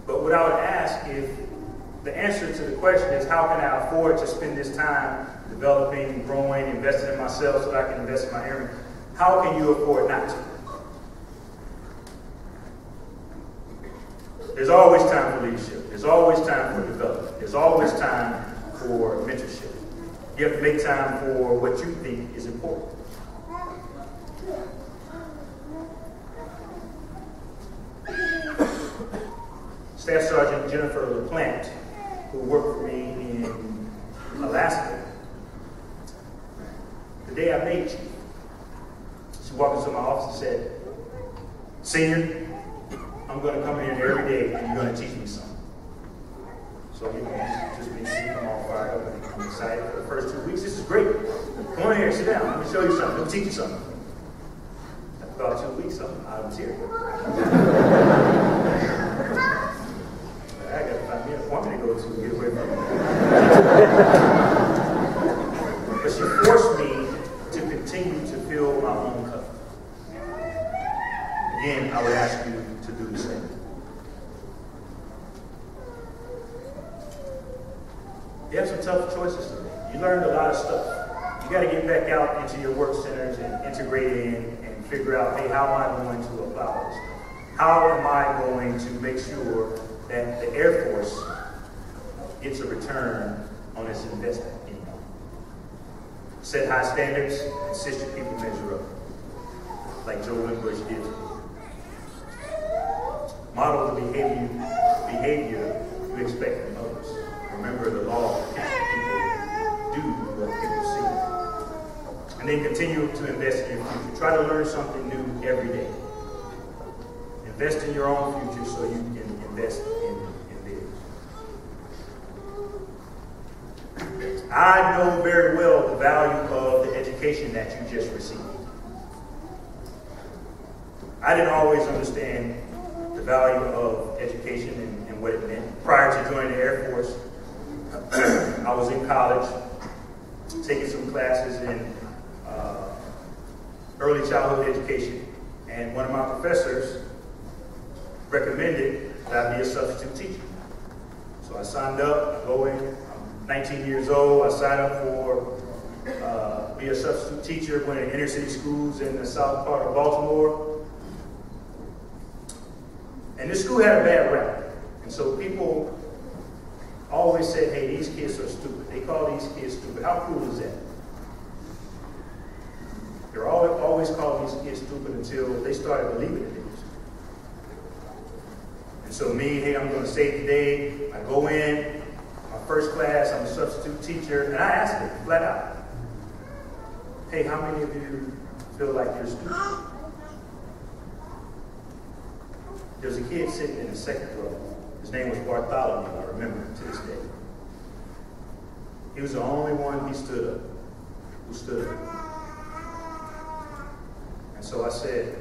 But what I would ask, if the answer to the question is how can I afford to spend this time developing, growing, investing in myself so that I can invest in my area, how can you afford not to? There's always time for leadership. There's always time for development. There's always time for mentorship. You have to make time for what you think is important. Staff Sergeant Jennifer LaPlante, who worked for me in Alaska, the day I made chief, she walked into my office and said, "Senior, I'm going to come in here every day and you're going to teach me something." So just been seeing them all fired up and I'm excited for the first 2 weeks. This is great. Come on here, sit down. Let me show you something. Let me teach you something. After about 2 weeks, I was here. I got to find me an appointment to go to and get away from it. But she forced me to continue to fill my own cup. Again, I would ask you to do the same. You have some tough choices to make. You learned a lot of stuff. You got to get back out into your work centers and integrate in and figure out, hey, how am I going to apply this? How am I going to make sure that the Air Force gets a return on its investment in you? Set high standards, insist your people measure up, like Joe Bush did. Model the behavior you expect from others. Remember the law, people do what people see. And then continue to invest in your future. Try to learn something new every day. Invest in your own future so you can invest in theirs. I know very well the value of the education that you just received. I didn't always understand the value of education and what it meant. Prior to joining the Air Force, I was in college, taking some classes in early childhood education, and one of my professors recommended that I be a substitute teacher. So I signed up, I go in, I'm 19 years old, I signed up for be a substitute teacher, went to inner city schools in the south part of Baltimore. And this school had a bad rap. And so people always said, hey, these kids are stupid. They call these kids stupid. How cool is that? They're always calling these kids stupid until they started believing that they were stupid. And so me, hey, I'm going to say today, I go in, my first class, I'm a substitute teacher, and I asked them flat out, hey, how many of you feel like you're stupid? There was a kid sitting in the second row. His name was Bartholomew, I remember him to this day. He was the only one who stood up. And so I said,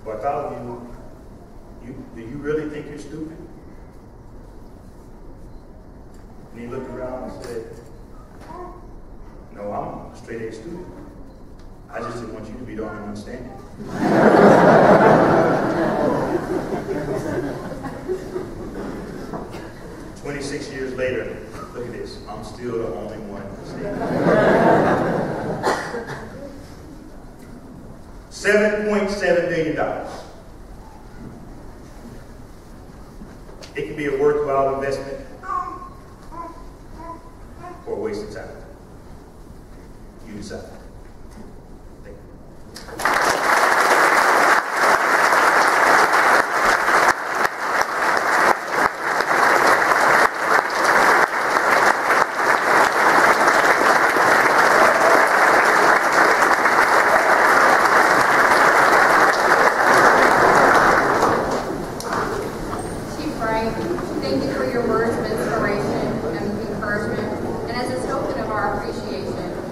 Bartholomew, do you really think you're stupid? And he looked around and said, no, I'm a straight A student. I just didn't want you to be the only one standing. 26 years later, look at this. I'm still the only one standing. $7.7 million. It can be a worthwhile investment or a waste of time. You decide. Thank you.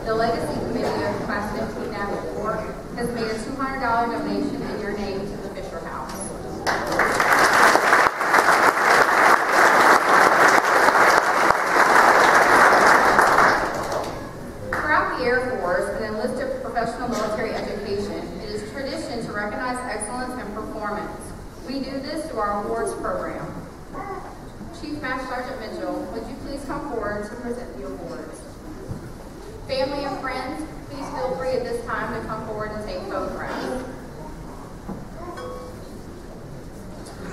The Legacy Committee Awards Program. Chief Master Sergeant Mitchell, would you please come forward to present the awards? Family and friends, please feel free at this time to come forward and take photographs.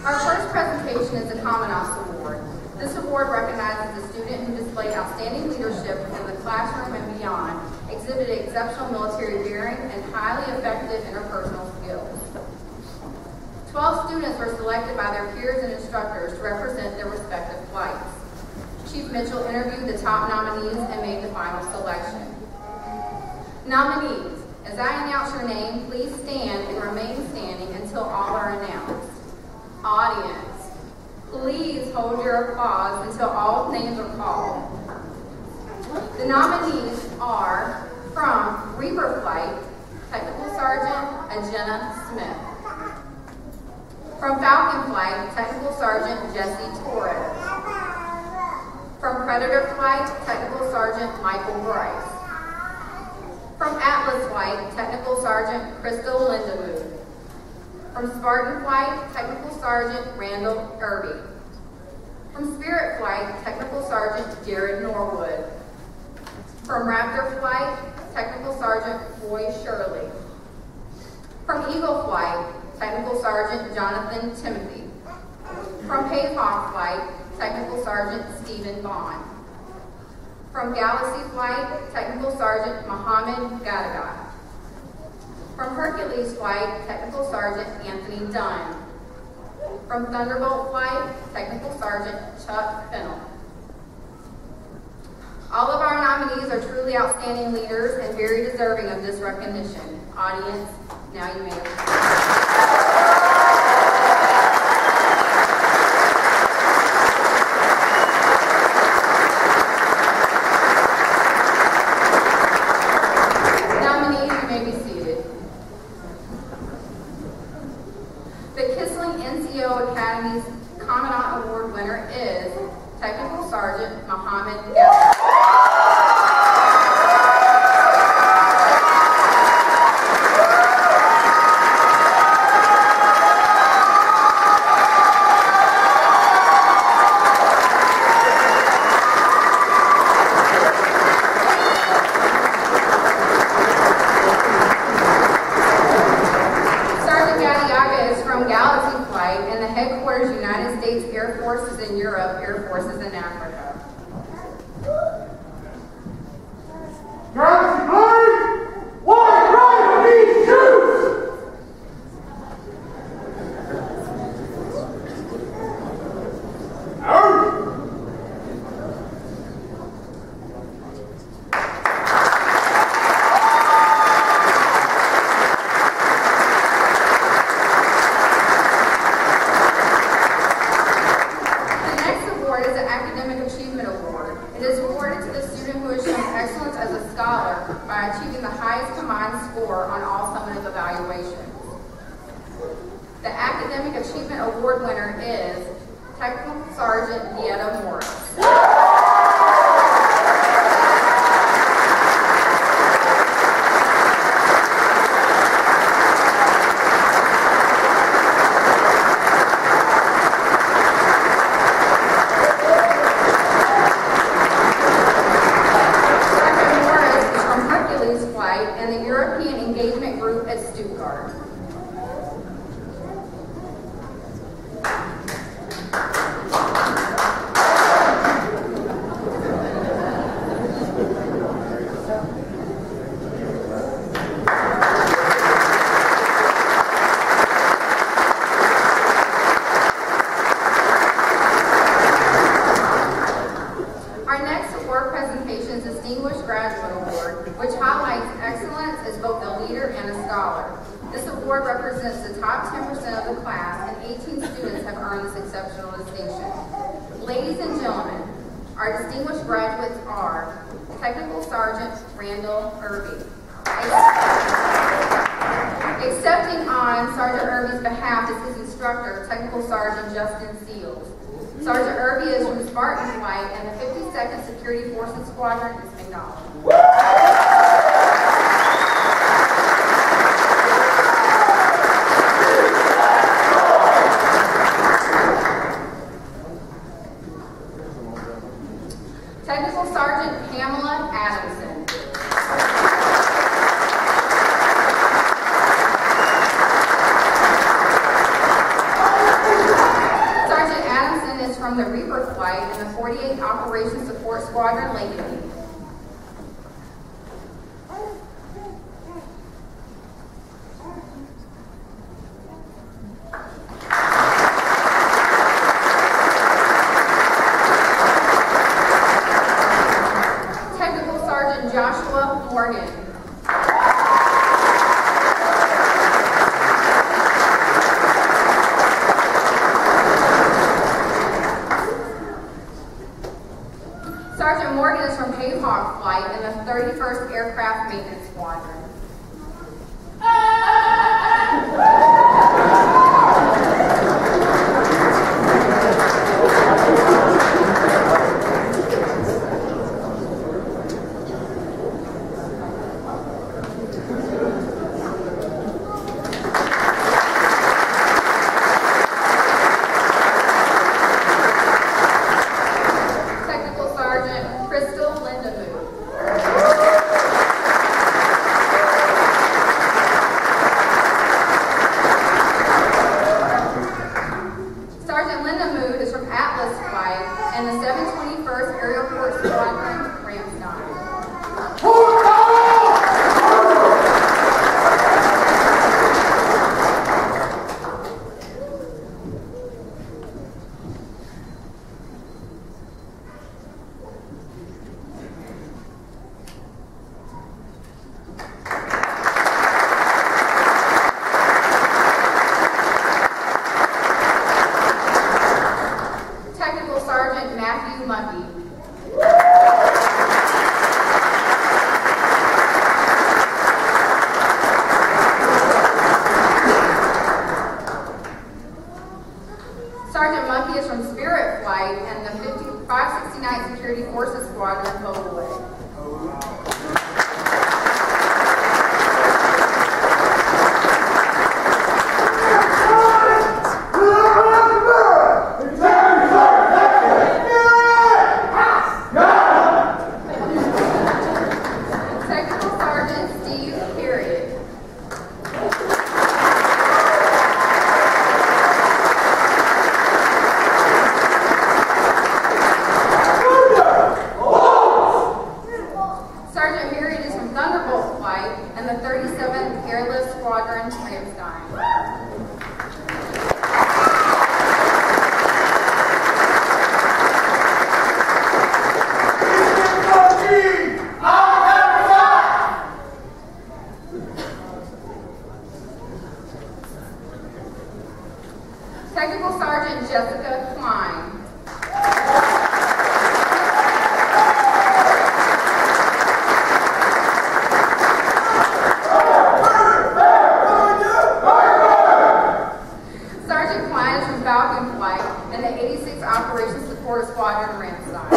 Our first presentation is the Common Ops Award. This award recognizes a student who displayed outstanding leadership within the classroom and beyond, exhibited exceptional military daring, and highly effective interpersonal skills. 12 students were selected by their peers and instructors to represent their respective flights. Chief Mitchell interviewed the top nominees and made the final selection. Nominees, as I announce your name, please stand and remain standing until all are announced. Audience, please hold your applause until all names are called. The nominees are from Reaper Flight, Technical Sergeant Ajenna Smith. From Falcon Flight, Technical Sergeant Jesse Torres. From Predator Flight, Technical Sergeant Michael Bryce. From Atlas Flight, Technical Sergeant Crystal Lindemuth. From Spartan Flight, Technical Sergeant Randall Irby. From Spirit Flight, Technical Sergeant Jared Norwood. From Raptor Flight, Technical Sergeant Roy Shirley. From Eagle Flight, Technical Sergeant Jonathan Timothy. From Pavehawk Flight, Technical Sergeant Stephen Bond. From Galaxy Flight, Technical Sergeant Mohammed Gadagat. From Hercules Flight, Technical Sergeant Anthony Dunn. From Thunderbolt Flight, Technical Sergeant Chuck Fennell. All of our nominees are truly outstanding leaders and very deserving of this recognition. Audience, now you may. Commandant Award winner is Technical Sergeant Mohammed Gadagat. Sergeant Gadiaga is from Galaxy Flight and the headquarters United States Air Forces in Europe, Air Forces in Africa. Galaxy Flight, why drive these shoes? Out! By achieving the highest combined score on all summative evaluations. The Academic Achievement Award winner is Technical Sergeant Vieta Morris. And the European Engagement Group at Stuttgart. Our next award presentation is Distinguished Graduate Award, which highlights excellence as both a leader and a scholar. This award represents the top 10% of the class, and 18 students have earned this exceptional distinction. Ladies and gentlemen, our distinguished graduates are Technical Sergeant Randall Irby. Accepting on Sergeant Irby's behalf is his instructor, Technical Sergeant Justin Seals. Sergeant Irby is from Spartan Flight and the 52nd Security Forces Squadron in McDonald. from the Reaper Flight and the 48th Operations Support Squadron, Lincoln. Technical Sergeant Joshua Morgan. Sergeant Morgan is from Hayhawk Flight in the 31st Aircraft Maintenance Squadron. And the 721st Aerial Port Squadron, Ramstein. Technical Sergeant Matthew Mucky. Sergeant Mucky is from Spirit Flight and the 569th Security Forces Squadron, Overway. Sergeant Myriad is from Thunderbolt Flight and the 37th Airlift Squadron, Ramstein. Technical Sergeant Jessica Klein. Sergeant Klein is from Falcon Flight and the 86th Operations Support Squadron, Ramstein.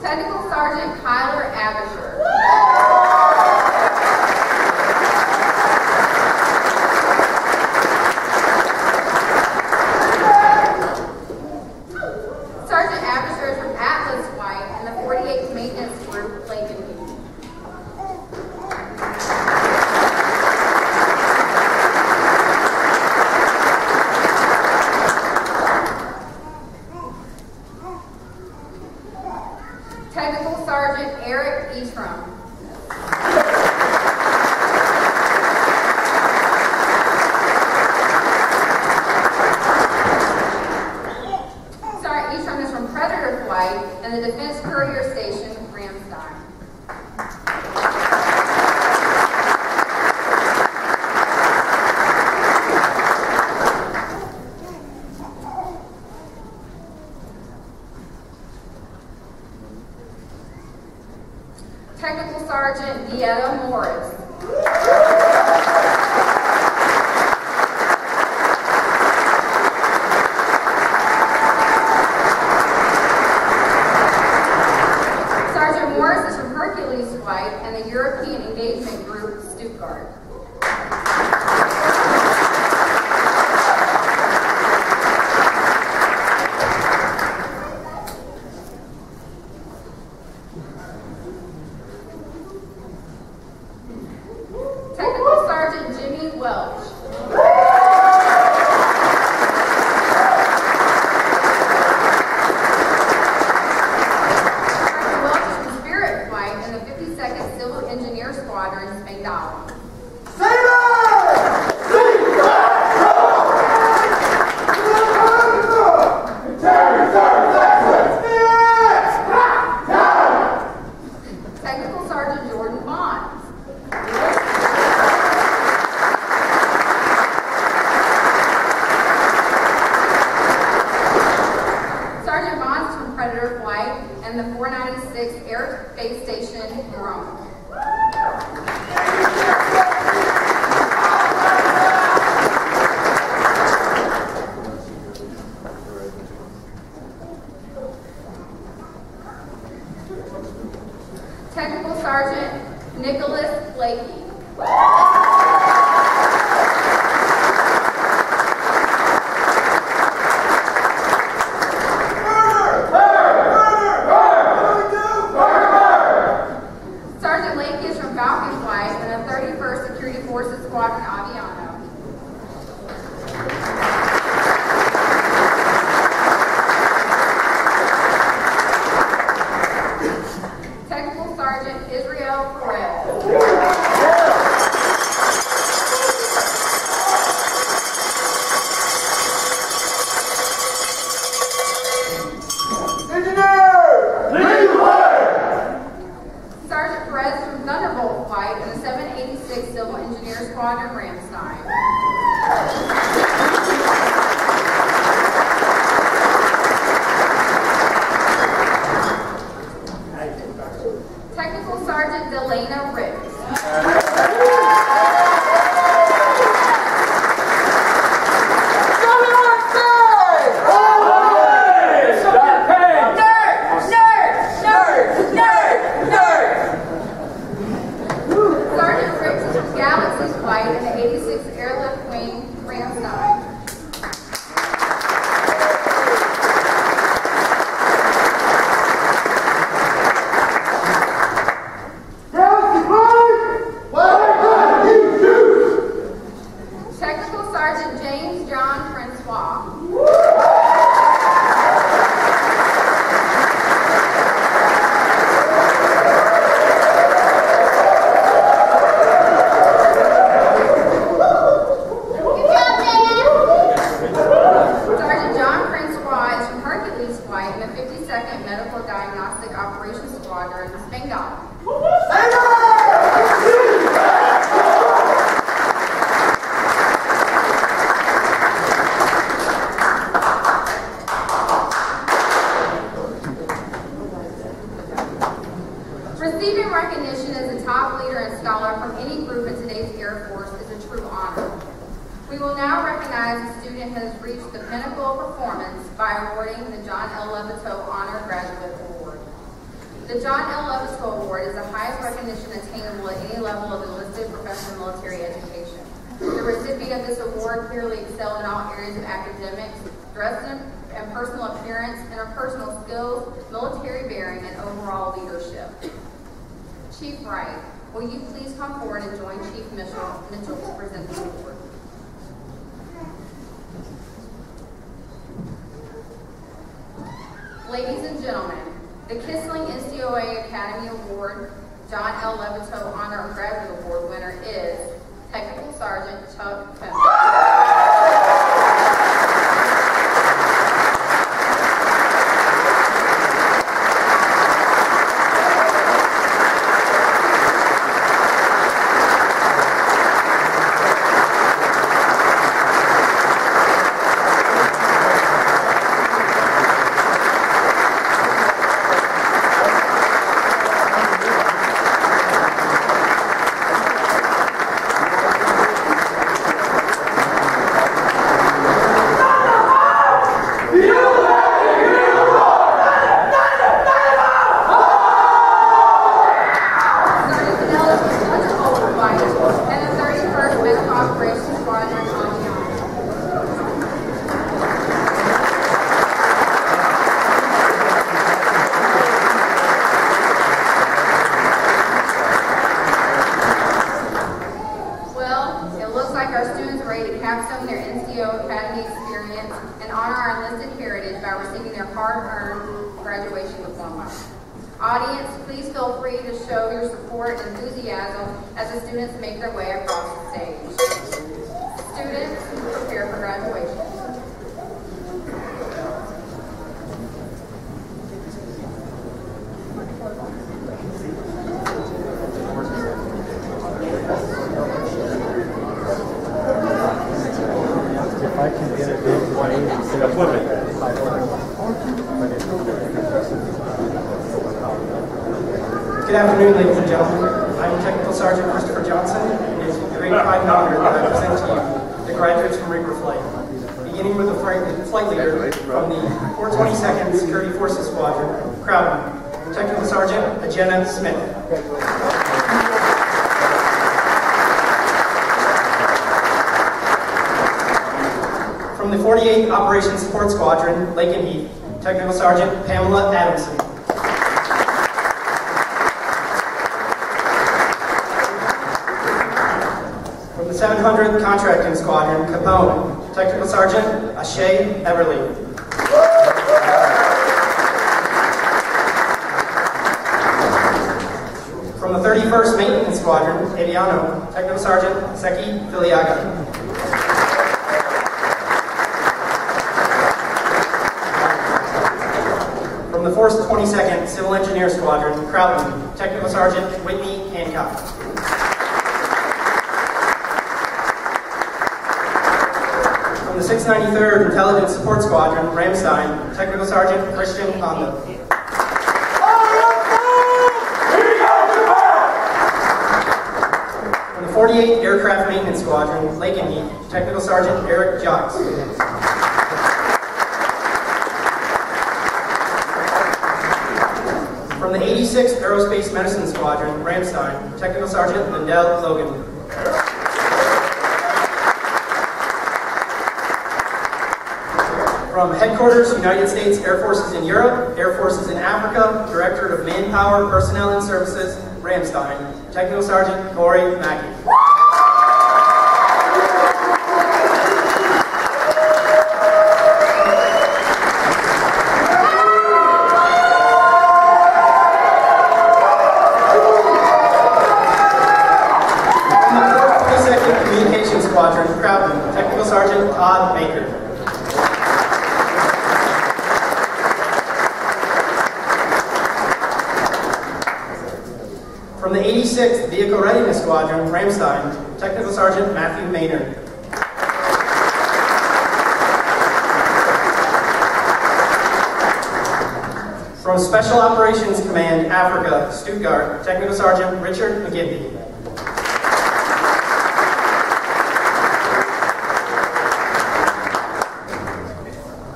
Technical Sergeant Kyler Abisher. Sergeant Abisher is from Atlas Flight and the 48th Maintenance Group, Lake and Mead. Technical Sergeant Eric Eastrom. Sergeant Eastrom is from Predator Flight and the Defense Courier Station, Ramstein. Technical Sergeant Dieta Morris. Sergeant Morris is from Hercules Flight and the European Engagement Group, Stuttgart. 2nd Civil Engineer Squadron, Spangdahlem. Technical Sergeant Jordan Bonds. Sergeant Bonds from Predator Flight and the 496th Air Base Station, Rome. Technical Sergeant Nicholas Blakey. Sergeant Blakey is from Falcon Flight and the 31st Security Forces Squadron, Aviano. Technical Sergeant Israel Perez. Sergeant Perez from Thunderbolt Flight and the 786th Civil Engineer Squadron, Ramstein. Technical Sergeant Delana Riggs. Sergeant Riggs is from Galaxy's Flight in the 86th Airlift Wing, Ramstein. Technical Sergeant James John Francois. Sergeant John Francois is from Hercules Flight in the 52nd Medical Diagnostic Operations Squadron, Spangdahlem. Receiving recognition as a top leader and scholar from any group in today's Air Force is a true honor. We will now recognize a student who has reached the pinnacle of performance by awarding the John L. Levitow Honor Graduate Award. The John L. Levitow Award is the highest recognition attainable at any level of enlisted professional military education. The recipient of this award clearly excelled in all areas of academics, dress and personal appearance, interpersonal skills, military bearing, and overall leadership. Chief Wright, will you please come forward and join Chief Mitchell to present the award? Ladies and gentlemen, the Kissling NCOA Academy Award John L. Levitow Honor Graduate Award winner is Technical Sergeant Chuck Fenton. support and enthusiasm as the students make their way across the stage. Students, prepare for graduation. If I can get it Good afternoon, ladies and gentlemen. I'm Technical Sergeant Christopher Johnson, and it is with great pride and honor that I present to you the graduates from Reaper Flight, beginning with the flight leader from the 422nd Security Forces Squadron, Crowden, Technical Sergeant Agena Smith. From the 48th Operations Support Squadron, Lake and Heath, Technical Sergeant Pamela Adamson. From the 700th Contracting Squadron, Capone, Technical Sergeant Ashay Everly. From the 31st Maintenance Squadron, Aviano, Technical Sergeant Seki Filiaga. From the 422nd Civil Engineer Squadron, Crowden, Technical Sergeant Whitney Hancock. From the 693rd Intelligence Support Squadron, Ramstein, Technical Sergeant Christian Honda. From the 48th Aircraft Maintenance Squadron, Lake and Heath, Technical Sergeant Eric Jocks. From the 86th Aerospace Medicine Squadron, Ramstein, Technical Sergeant Lindell Logan. From Headquarters, United States Air Forces in Europe, Air Forces in Africa, Directorate of Manpower, Personnel and Services, Ramstein, Technical Sergeant Corey Mackey. Squadron, Crowden, Technical Sergeant Todd Baker. From the 86th Vehicle Readiness Squadron, Ramstein, Technical Sergeant Matthew Maynard. From Special Operations Command, Africa, Stuttgart, Technical Sergeant Richard McGinty.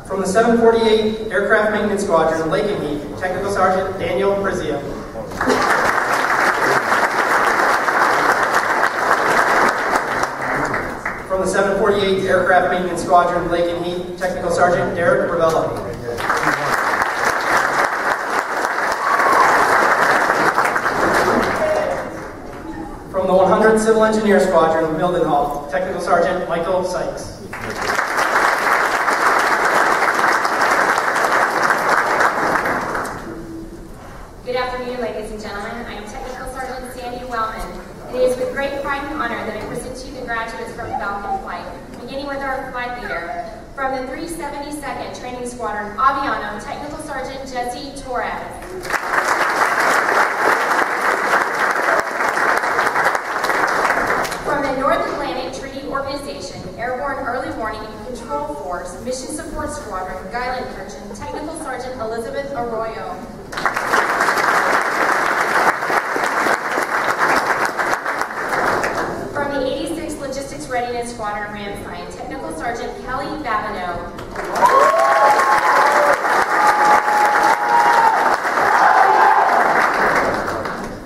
From the 748th Aircraft Maintenance Squadron, Lake and Heath, Technical Sergeant Daniel Brizio. From the 748th Aircraft Maintenance Squadron, Lake and Heath, Technical Sergeant Derek Ravella. From the 100th Civil Engineer Squadron, Mildenhall, Technical Sergeant Michael Sykes. Good afternoon, ladies and gentlemen. I am Technical Sergeant Sandy Wellman. It is with great pride and honor that I present to you the graduates from Falcon Flight, beginning with our flight leader. From the 372nd Training Squadron, Aviano, Technical Sergeant Jesse Torres. From the North Atlantic Treaty Organization, Airborne Early Warning and Control Force, Mission Support Squadron, Geilenkirchen, Technical Sergeant Elizabeth Arroyo. From the 86th Logistics Readiness Squadron, Ramstein, Technical Sergeant Kelly Babineau.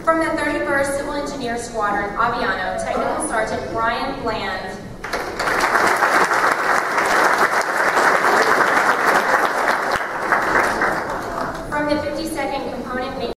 From the 31st Civil Engineer Squadron, Aviano, Technical Sergeant Brian Bland. From the 52nd Component